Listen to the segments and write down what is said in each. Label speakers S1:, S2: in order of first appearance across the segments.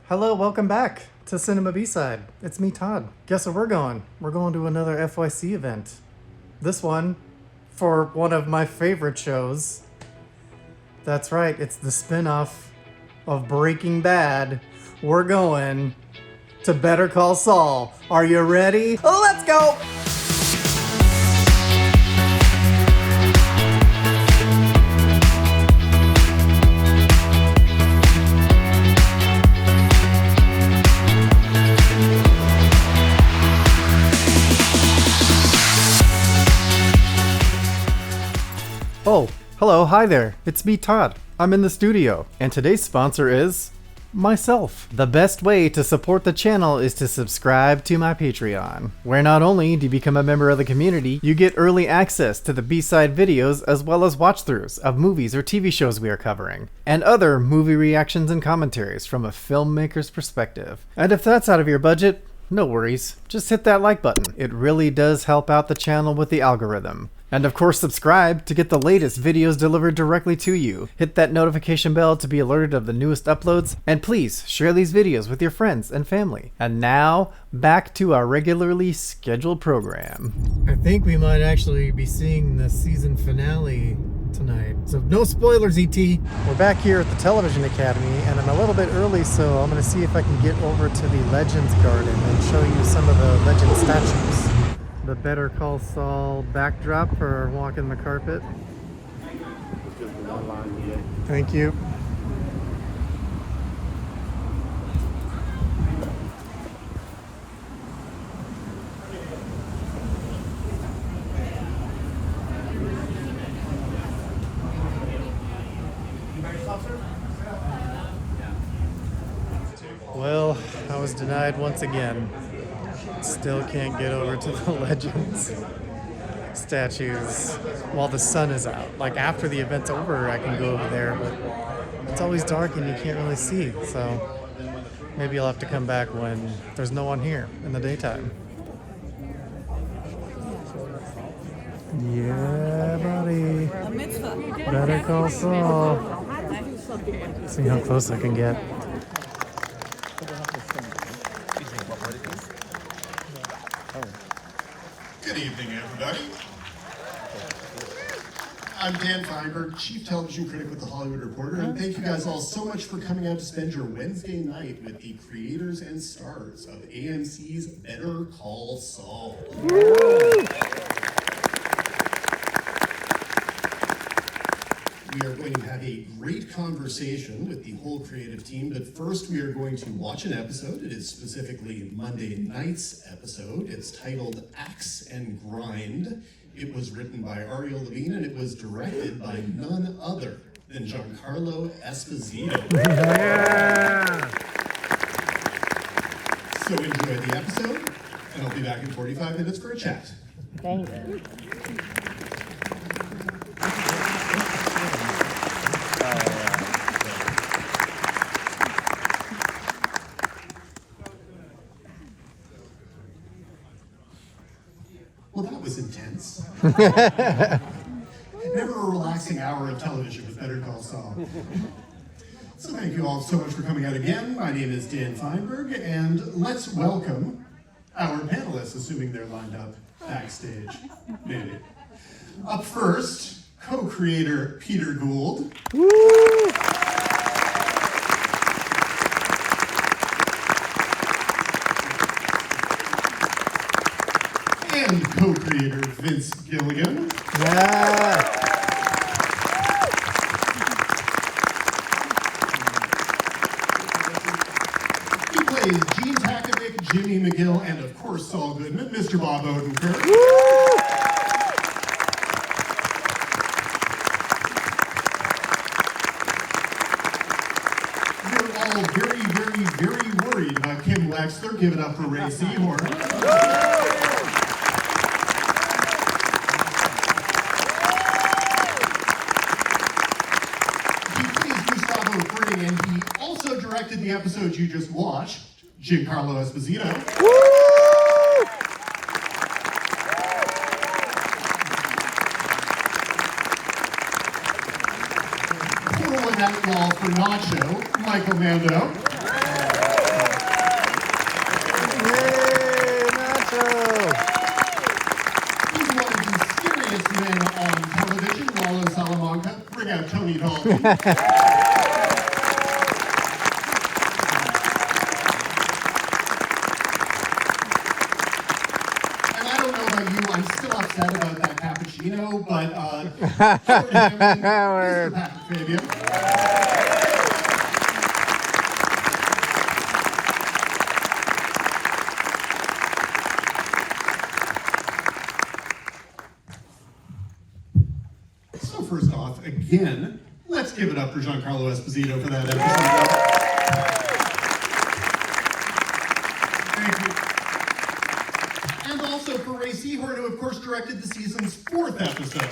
S1: Hello, welcome back to Cinema B-Side. It's me, Todd. Guess where we're going? We're going to another FYC event. This one for one of my favorite shows. That's right, it's the spin-off of Breaking Bad. We're going to Better Call Saul. Are you ready? Let's go! Oh, hello, hi there. It's me, Todd. I'm in the studio, and today's sponsor is myself. The best way to support the channel is to subscribe to my Patreon, where not only do you become a member of the community, you get early access to the B-side videos as well as watch-throughs of movies or TV shows we are covering, and other movie reactions and commentaries from a filmmaker's perspective. And if that's out of your budget, no worries, just hit that like button. It really does help out the channel with the algorithm. And of course, subscribe to get the latest videos delivered directly to you. Hit that notification bell to be alerted of the newest uploads, and please share these videos with your friends and family. And now, back to our regularly scheduled program. I think we might actually be seeing the season finale tonight. So no spoilers, ET. We're back here at the Television Academy, and I'm a little bit early, so I'm gonna see if I can get over to the Legends Garden and show you some of the Legend statues. The Better Call Saul backdrop for walking the carpet. Thank you. Well, I was denied once again. Still can't get over to the Legends statues while the sun is out. Like after the event's over, I can go over there, but it's always dark and you can't really see. So maybe I'll have to come back when there's no one here in the daytime. Yeah, buddy. Better Call Saul. See how close I can get.
S2: Good evening, everybody. I'm Dan Feinberg, Chief Television Critic with The Hollywood Reporter, and thank you guys all so much for coming out to spend your Wednesday night with the creators and stars of AMC's Better Call Saul. We are going to have a great conversation with the whole creative team, but first we are going to watch an episode. It is specifically Monday night's episode. It's titled Axe and Grind. It was written by Ariel Levine and it was directed by none other than Giancarlo Esposito.
S1: Yeah.
S2: So enjoy the episode, and I'll be back in 45 minutes for a chat.
S3: Thank you.
S2: Well, that was intense. Never a relaxing hour of television with Better Call Saul. So thank you all so much for coming out again. My name is Dan Feinberg, and let's welcome our panelists, assuming they're lined up backstage. Maybe. Up first, co-creator Peter Gould.
S1: Woo!
S2: And co-creator Vince Gilligan.
S1: Yeah.
S2: He plays Gene Takovic, Jimmy McGill, and of course Saul Goodman, Mr. Bob Odenkirk. We're all very, very, very worried about Kim Wexler. Give it up for Ray Seahorn. And he also directed the episode you just watched, Giancarlo Esposito. Pulling that wall for Nacho, Michael Mando. I'm still upset about that cappuccino, but Mr. Patrick Fabian. So first off, again, let's give it up for Giancarlo Esposito for that episode. And also for Ray Seahorn, who of course directed the season's 4th episode.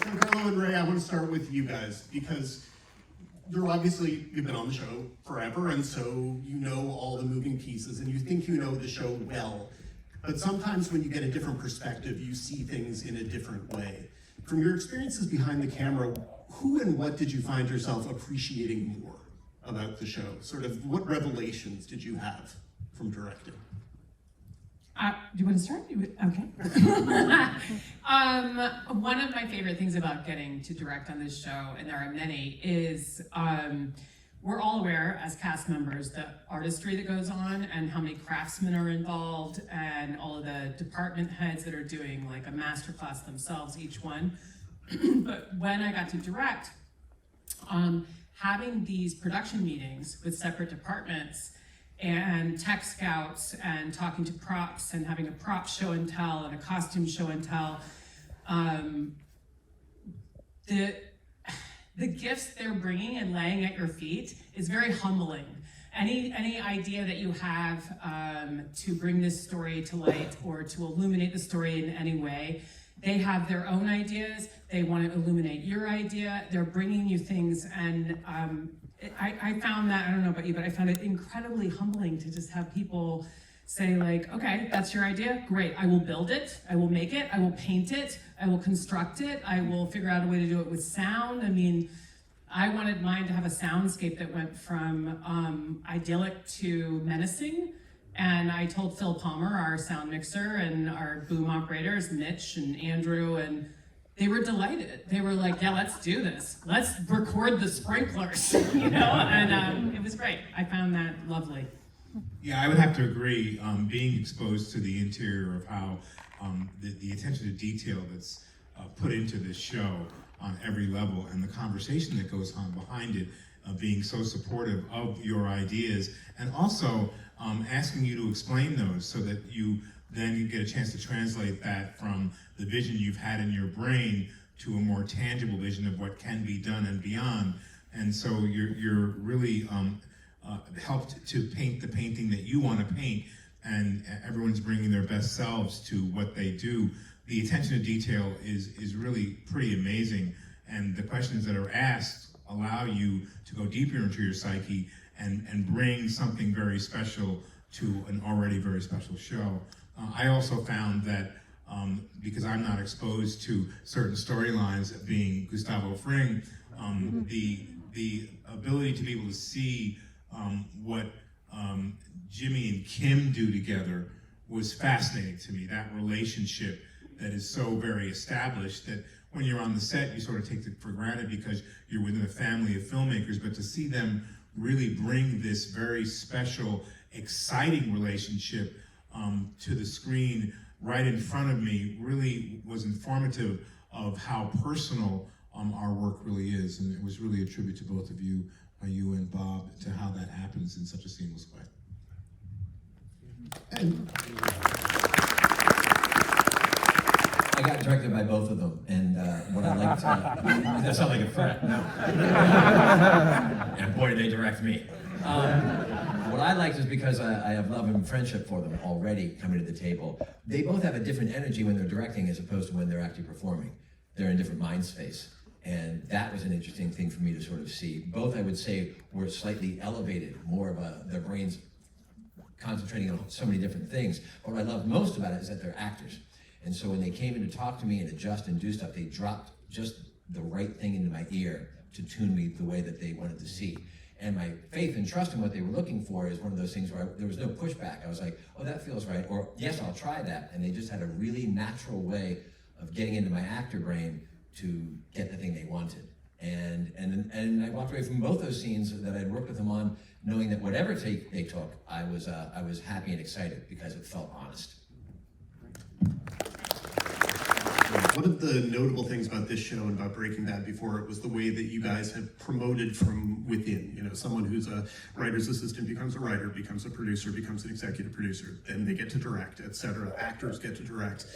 S2: Giancarlo and Ray, I want to start with you guys, because you've been on the show forever, and so you know all the moving pieces, and you think you know the show well. But sometimes when you get a different perspective, you see things in a different way. From your experiences behind the camera, who and what did you find yourself appreciating more about the show? Sort of what revelations did you have from directing?
S3: Do you want to start? Okay. One of my favorite things about getting to direct on this show, and there are many, is we're all aware as cast members the artistry that goes on and how many craftsmen are involved and all of the department heads that are doing like a masterclass themselves, each one. But when I got to direct, having these production meetings with separate departments and tech scouts and talking to props and having a prop show and tell and a costume show and tell, the gifts they're bringing and laying at your feet is very humbling. Any idea that you have to bring this story to light or to illuminate the story in any way, they have their own ideas. They want to illuminate your idea. They're bringing you things, and I found that, I don't know about you, but I found it incredibly humbling to just have people say like, okay, that's your idea, great, I will build it, I will make it, I will paint it, I will construct it, I will figure out a way to do it with sound. I mean, I wanted mine to have a soundscape that went from idyllic to menacing. And I told Phil Palmer, our sound mixer, and our boom operators, Mitch and Andrew, and they were delighted. They were like, yeah, let's do this. Let's record the sprinklers, you know? And it was great. I found that lovely.
S4: Yeah, I would have to agree. Being exposed to the interior of how the attention to detail that's put into this show on every level, and the conversation that goes on behind it, being so supportive of your ideas, and also asking you to explain those so that you then get a chance to translate that from the vision you've had in your brain to a more tangible vision of what can be done and beyond. And so you're really helped to paint the painting that you want to paint, and everyone's bringing their best selves to what they do. The attention to detail is really pretty amazing, and the questions that are asked allow you to go deeper into your psyche and bring something very special to an already very special show. I also found that because I'm not exposed to certain storylines, being Gustavo Fring, the ability to be able to see what Jimmy and Kim do together was fascinating to me. That relationship that is so very established that when you're on the set, you sort of take it for granted because you're within a family of filmmakers, but to see them really bring this very special, exciting relationship to the screen right in front of me really was informative of how personal our work really is. And it was really a tribute to both of you, you and Bob, to how that happens in such a seamless way.
S2: And
S5: I got directed by both of them, and what I liked, that sounds like a threat, no. And boy, did they direct me. What I liked is because I have love and friendship for them already coming to the table. They both have a different energy when they're directing as opposed to when they're actually performing. They're in different mind space. And that was an interesting thing for me to sort of see. Both, I would say, were slightly elevated, more of their brains concentrating on so many different things. What I love most about it is that they're actors. And so when they came in to talk to me and adjust and do stuff, they dropped just the right thing into my ear to tune me the way that they wanted to see. And my faith and trust in what they were looking for is one of those things where there was no pushback. I was like, oh, that feels right, or yes, I'll try that. And they just had a really natural way of getting into my actor brain to get the thing they wanted. And I walked away from both those scenes that I'd worked with them on, knowing that whatever take they took, I was happy and excited because it felt honest.
S2: One of the notable things about this show and about Breaking Bad before it was the way that you guys have promoted from within. You know, someone who's a writer's assistant becomes a writer, becomes a producer, becomes an executive producer, then they get to direct, etc. Actors get to direct.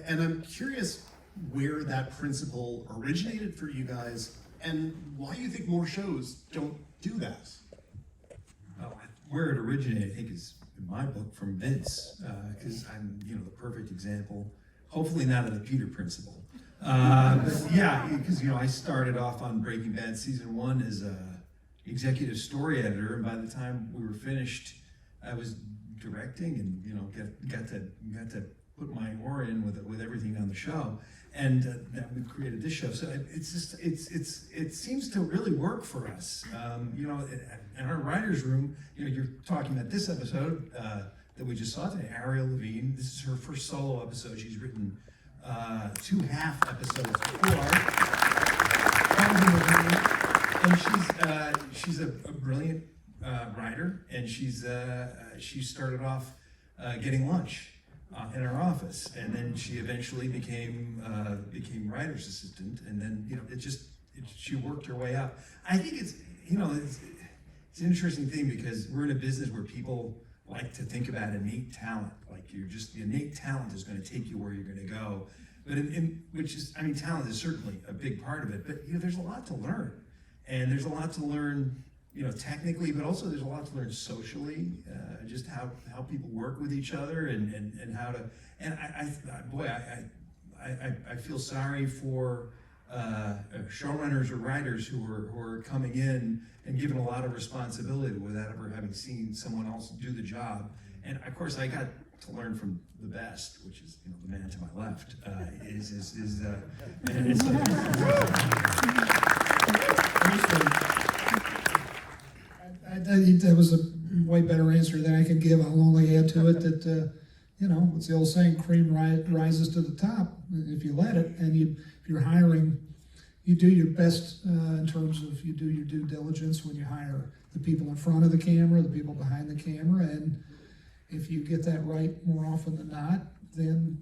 S2: And I'm curious where that principle originated for you guys and why you think more shows don't do that.
S6: Well, where it originated, I think, is in my book from Vince, because I'm, the perfect example. Hopefully not of the Peter principle. But yeah, because I started off on Breaking Bad season 1 as a executive story editor, and by the time we were finished, I was directing and got to put my oar in with everything on the show, and then we created this show. So it seems to really work for us. In our writers' room, you're talking about this episode that we just saw today, Ariel Levine. This is her first solo episode. She's written 2 half episodes before. And she's a brilliant writer, and she started off getting lunch in our office, and then she eventually became writer's assistant, and then she worked her way up. I think it's an interesting thing because we're in a business where people like to think about innate talent, like the innate talent is going to take you where you're going to go. But talent is certainly a big part of it. But there's a lot to learn, and there's a lot to learn, technically, but also there's a lot to learn socially, just how people work with each other and how to. And I feel sorry for showrunners or writers who are coming in and given a lot of responsibility without ever having seen someone else do the job. And of course, I got to learn from the best, which is the man to my left.
S7: That was a way better answer than I could give. I'll only add to it that it's the old saying, cream rises to the top if you let it. And if you're hiring, you do your best in terms of you do your due diligence when you hire the people in front of the camera, the people behind the camera, and if you get that right more often than not, then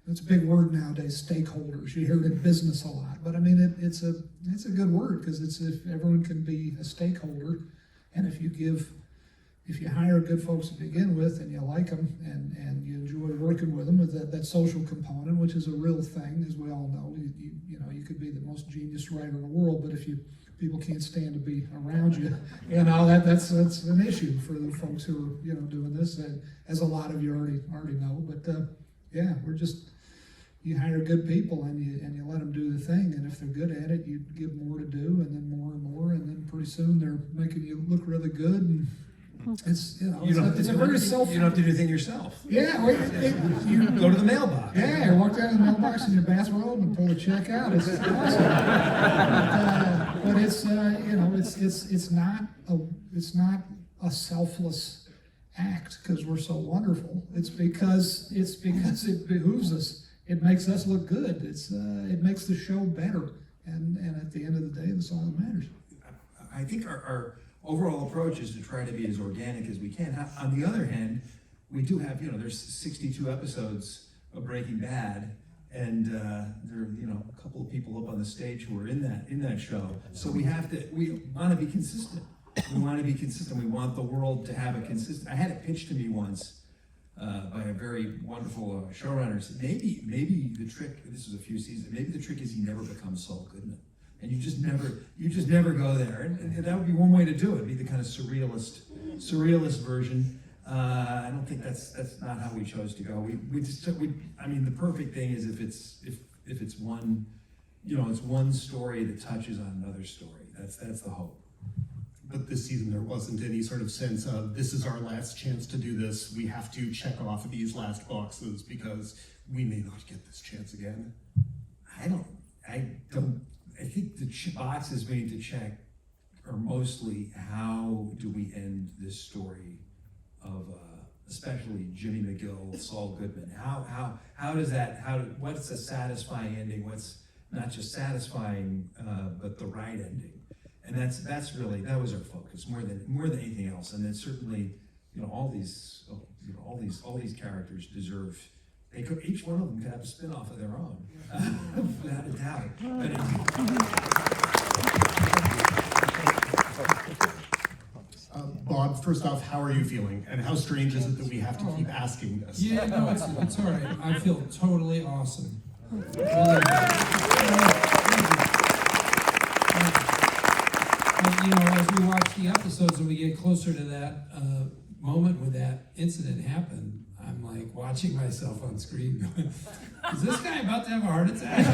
S7: it's a big word nowadays, stakeholders. You hear it in business a lot, but it's a good word because it's if everyone can be a stakeholder, and if you hire good folks to begin with and you like them and you enjoy working with them, with that social component, which is a real thing, as we all know. You could be the most genius writer in the world, but if people can't stand to be around you, that's an issue for the folks who are doing this, as a lot of you already know. But you hire good people and you let them do the thing, and if they're good at it, you give more to do, and then more, and then pretty soon they're making you look really good. And it's it's a very self.
S6: You don't have to do anything yourself.
S7: Yeah,
S6: You go to the mailbox.
S7: Yeah, you walk down to the mailbox in your bathrobe and pull the check out. It's awesome. But it's not a selfless act because we're so wonderful. It's because it behooves us. It makes us look good. It makes the show better. And at the end of the day, that's all that matters.
S6: I think our overall approach is to try to be as organic as we can. On the other hand, we do have, there's 62 episodes of Breaking Bad, and there are, a couple of people up on the stage who are in that show. So we want to be consistent. We want to be consistent. We want the world to have a consistent. I had it pitched to me once by a very wonderful showrunner. Said maybe the trick. This was a few seasons. Maybe the trick is he never becomes Saul Goodman. And you just never go there, and that would be one way to do it. It'd be the kind of surrealist version. I don't think that's not how we chose to go. The perfect thing is if it's one, it's one story that touches on another story. That's the hope.
S2: But this season there wasn't any sort of sense of this is our last chance to do this. We have to check off these last boxes because we may not get this chance again.
S6: I think the boxes we need to check are mostly how do we end this story of especially Jimmy McGill, Saul Goodman. How does that, what's a satisfying ending? What's not just satisfying, but the right ending? And that's really, that was our focus more than anything else. And then certainly, all these characters deserve, each one of them could have a spin-off of their own, without a doubt.
S2: Bob, first off, how are you feeling? And how strange is it that we have to keep asking this?
S8: Yeah, no, it's all right. I feel totally awesome. Really. As we watch the episodes and we get closer to that moment when that incident happened, I'm like watching myself on screen going, is this guy about to have a heart attack?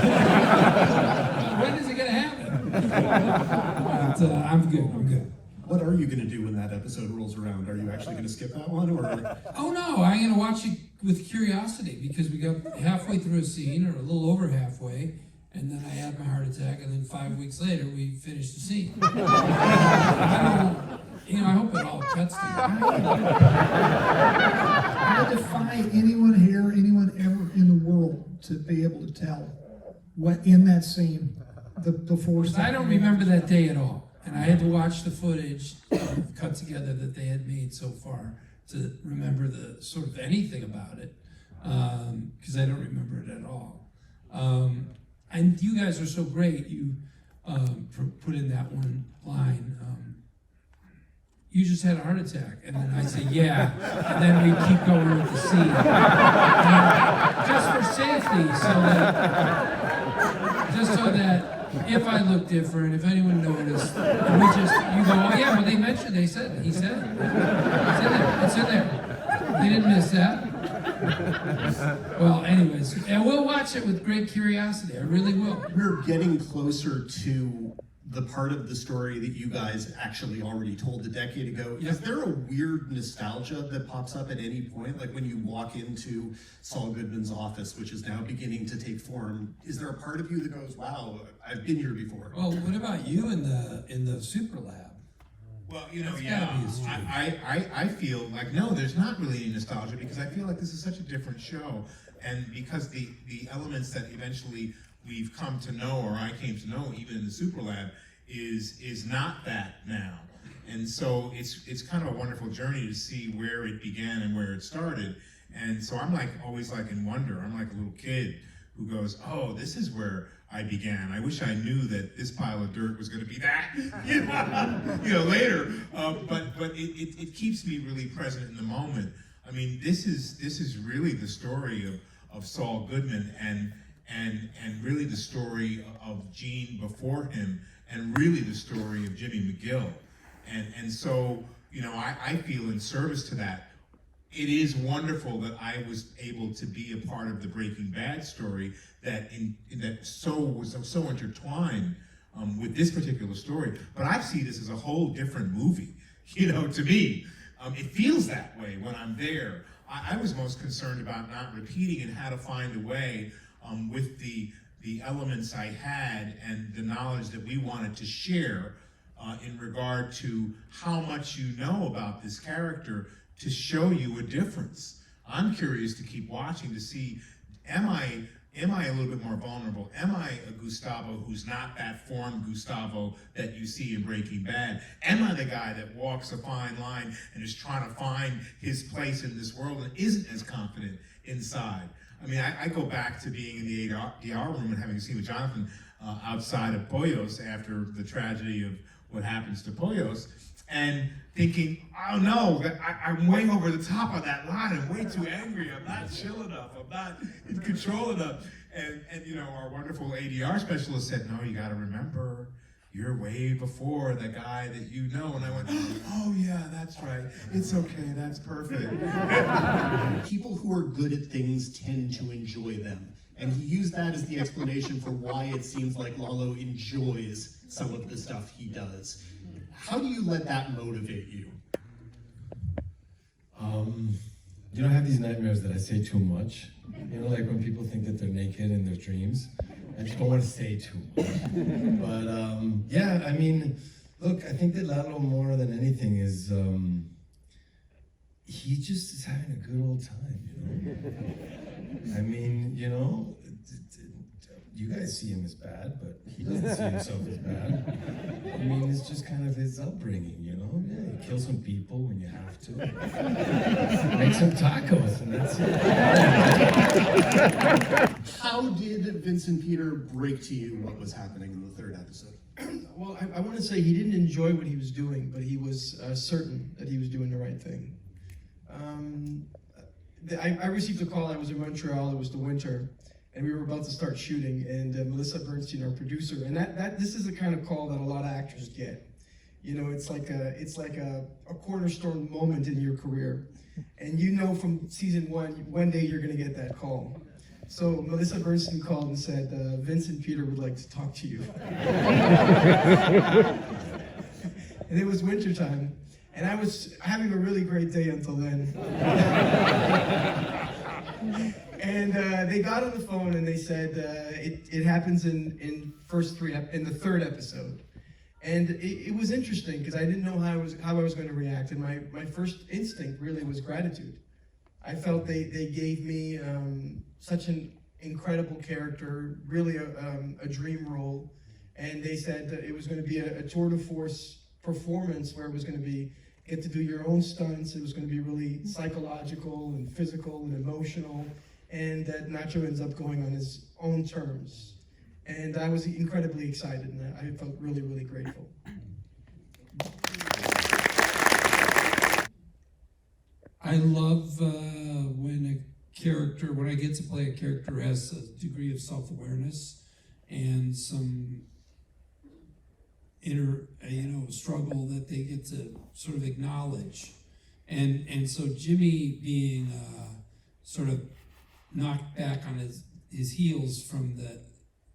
S8: When is it going to happen? But I'm good.
S2: What are you going to do when that episode rolls around? Are you actually going to skip that one? Or?
S8: Oh no, I'm going to watch it with curiosity because we got halfway through a scene, or a little over halfway, and then I had my heart attack, and then 5 weeks later we finished the scene. I hope it all cuts together.
S7: I defy anyone here, anyone ever in the world to be able to tell what in that scene the force.
S8: I don't remember that day at all. And I had to watch the footage cut together that they had made so far to remember the sort of anything about it, because I don't remember it at all. And you guys are so great. You put in that one line. You just had a heart attack, and then I say, yeah, and then we keep going with the scene, just for safety, so that. If I look different, if anyone noticed, and you go, oh yeah, well he said it. It's in there. They didn't miss that. Well, anyways, and we'll watch it with great curiosity. I really will.
S2: We're getting closer to the part of the story that you guys actually already told a decade ago.
S8: Yep.
S2: Is there a weird nostalgia that pops up at any point? Like when you walk into Saul Goodman's office, which is now beginning to take form, is there a part of you that goes, wow, I've been here before?
S8: Well, what about you in the super lab?
S4: Well, I feel like, no, there's not really any nostalgia because I feel like this is such a different show. And because the elements that eventually we've come to know, or I came to know even in the Super Lab, is not that now. And so it's kind of a wonderful journey to see where it began and where it started. And so I'm always in wonder. I'm like a little kid who goes, oh, this is where I began. I wish I knew that this pile of dirt was going to be that, later. But it keeps me really present in the moment. I mean, this is really the story of Saul Goodman and really the story of Gene before him, and really the story of Jimmy McGill. And so, I feel in service to that. It is wonderful that I was able to be a part of the Breaking Bad story that was so intertwined with this particular story. But I see this as a whole different movie, to me. It feels that way when I'm there. I was most concerned about not repeating and how to find a way with the elements I had and the knowledge that we wanted to share in regard to how much you know about this character to show you a difference. I'm curious to keep watching to see, am I a little bit more vulnerable? Am I a Gustavo who's not that formed Gustavo that you see in Breaking Bad? Am I the guy that walks a fine line and is trying to find his place in this world and isn't as confident inside? I mean, I go back to being in the ADR room and having a scene with Jonathan outside of Pollos after the tragedy of what happens to Pollos, and thinking, oh no, I'm way over the top of that line. I'm way too angry. I'm not chill enough. I'm not in control enough. And our wonderful ADR specialist said, no, you got to remember, you're way before the guy that you know. And I went, oh yeah, that's right. It's okay. That's perfect.
S2: People who are good at things tend to enjoy them. And he used that as the explanation for why it seems like Lalo enjoys some of the stuff he does. How do you let that motivate you?
S9: I have these nightmares that I say too much. Like when people think that they're naked in their dreams. I just don't want to say too much. But Look, I think that Lalo more than anything is, he just is having a good old time, you know? I mean, you know, you guys see him as bad, but he doesn't see himself as bad. I mean, it's just kind of his upbringing, you know? Yeah, you kill some people when you have to. Make some tacos, and that's it.
S2: How did Vincent Peter break to you what was happening in the third episode?
S10: Well, I want to say he didn't enjoy what he was doing, but he was certain that he was doing the right thing. I received a call. I was in Montreal. It was the winter, and we were about to start shooting. And Melissa Bernstein, our producer, and this is the kind of call that a lot of actors get. You know, it's like a cornerstone moment in your career, and you know from season one day you're going to get that call. So Melissa Bernstein called and said, Vincent Peter would like to talk to you. And it was wintertime, and I was having a really great day until then. And they got on the phone and they said, it happens in the third episode. And it was interesting because I didn't know how I was going to react, and my first instinct really was gratitude. I felt they gave me such an incredible character, really a dream role, and they said that it was going to be a tour de force performance where it was going to be get to do your own stunts. It was going to be really psychological and physical and emotional, and that Nacho ends up going on his own terms. And I was incredibly excited, and I felt really, really grateful.
S8: I love when I get to play a character who has a degree of self-awareness and some inner, struggle that they get to sort of acknowledge. And so Jimmy being sort of knocked back on his heels from the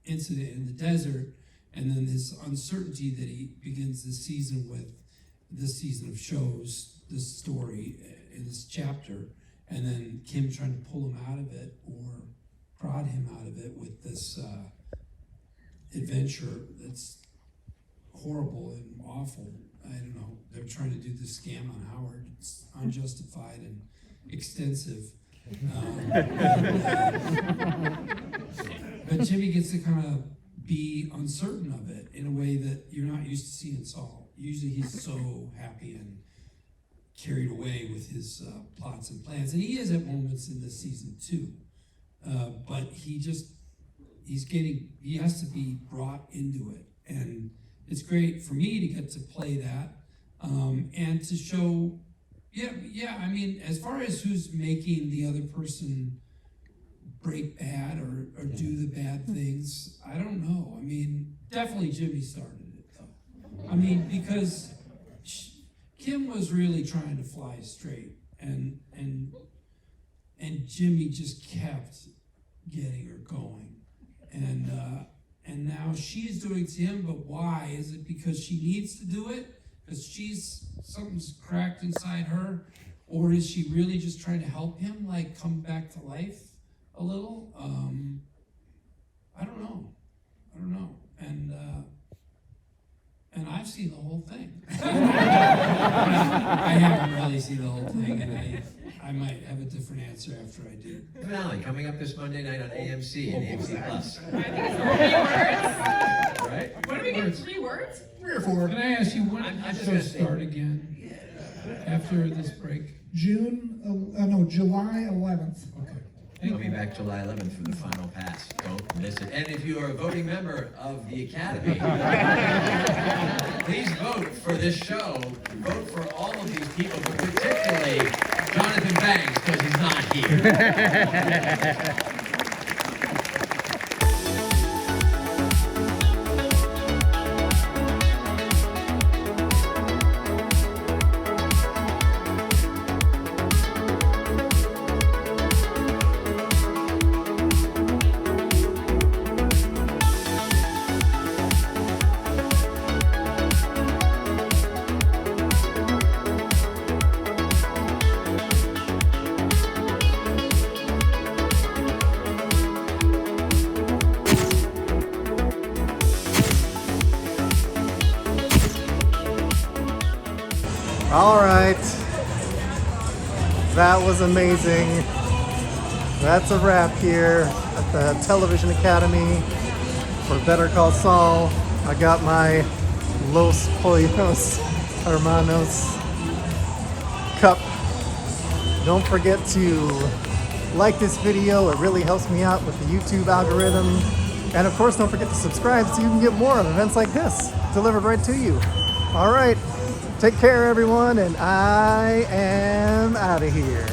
S8: incident in the desert, and then this uncertainty that he begins this season of shows, this story in this chapter, and then Kim trying to pull him out of it or prod him out of it with this adventure that's horrible and awful. I don't know, they're trying to do this scam on Howard. It's unjustified and extensive. But Jimmy gets to kind of be uncertain of it in a way that you're not used to seeing Saul. Usually he's so happy and carried away with his plots and plans, and he is at moments in this season too. But he has to be brought into it, and it's great for me to get to play that and to show. Yeah. I mean, as far as who's making the other person break bad or do the bad things, I don't know. I mean, definitely Jimmy started it though. I mean, because Kim was really trying to fly straight, and Jimmy just kept getting her going, and now she's doing it to him. But why? Is it because she needs to do it? Because something's cracked inside her, or is she really just trying to help him, like come back to life a little? I don't know, and I've seen the whole thing. I haven't really seen the whole thing, and I might have a different answer after I do.
S5: Finale coming up this Monday night on AMC and AMC Plus.
S3: I think it's 3 words.
S5: Right?
S3: What do we get? 3 words?
S2: 3 or 4.
S8: Can I ask you, when
S5: I'm
S8: did
S5: just
S8: the
S5: gonna
S8: show
S5: say-
S8: start again? After this break?
S7: July 11th.
S8: Okay.
S5: We'll be back July 11th for the final pass. Don't miss it. And if you are a voting member of the Academy, please vote for this show. Vote for all of these people, but particularly Jonathan Banks, because he's not here.
S1: All right. That was amazing. That's a wrap here at the Television Academy for Better Call Saul. I got my Los Pollos Hermanos cup. Don't forget to like this video. It really helps me out with the YouTube algorithm. And of course, don't forget to subscribe so you can get more of events like this delivered right to you. All right. Take care, everyone, and I am out of here.